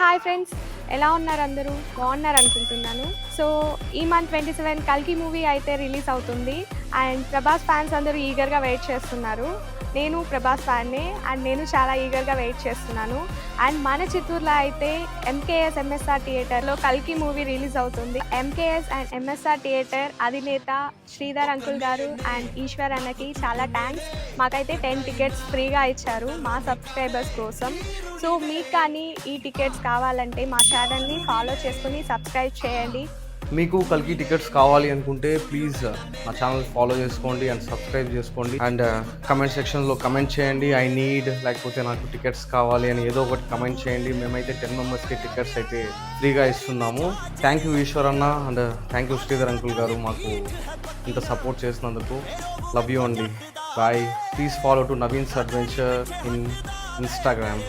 Hi friends, ఎలా ఉన్నారు అందరూ? బాగున్నారు అనుకుంటున్నాను. సో ఈ మంత్ 27 కల్కి మూవీ అయితే రిలీజ్ అవుతుంది అండ్ ప్రభాస్ ఫ్యాన్స్ అందరూ ఈగర్గా వెయిట్ చేస్తున్నారు. నేను ప్రభాస్ ఫ్యాన్నే అండ్ నేను చాలా ఈగర్గా వెయిట్ చేస్తున్నాను. అండ్ మన చిత్తూరులో అయితే ఎంకేఎస్ ఎంఎస్ఆర్ థియేటర్లో కల్కి మూవీ రిలీజ్ అవుతుంది. ఎంకేఎస్ అండ్ ఎంఎస్ఆర్ థియేటర్ అధినేత శ్రీధర్ అంకుల్ గారు అండ్ ఈశ్వర్ అన్నకి చాలా థ్యాంక్స్. మాకైతే 10 టికెట్స్ ఫ్రీగా ఇచ్చారు మా సబ్స్క్రైబర్స్ కోసం. సో మీకు కానీ ఈ టికెట్స్ కావాలంటే మా ఛానల్ని ఫాలో చేసుకుని సబ్స్క్రైబ్ చేయండి. మీకు కల్కి టికెట్స్ కావాలి అనుకుంటే ప్లీజ్ మా ఛానల్ ఫాలో చేసుకోండి అండ్ సబ్స్క్రైబ్ చేసుకోండి అండ్ కమెంట్ సెక్షన్లో కమెంట్ చేయండి ఐ నీడ్, లేకపోతే నాకు టికెట్స్ కావాలి అని ఏదో ఒకటి కమెంట్ చేయండి. మేమైతే 10 మెంబర్స్కి టికెట్స్ అయితే ఫ్రీగా ఇస్తున్నాము. థ్యాంక్ యూ ఈశ్వర్ అన్న and thank you Sridhar uncle గారు మాకు ఇంత సపోర్ట్ చేసినందుకు. లవ్ యూ అండి. Bye. Please follow to Naveen's adventure in Instagram.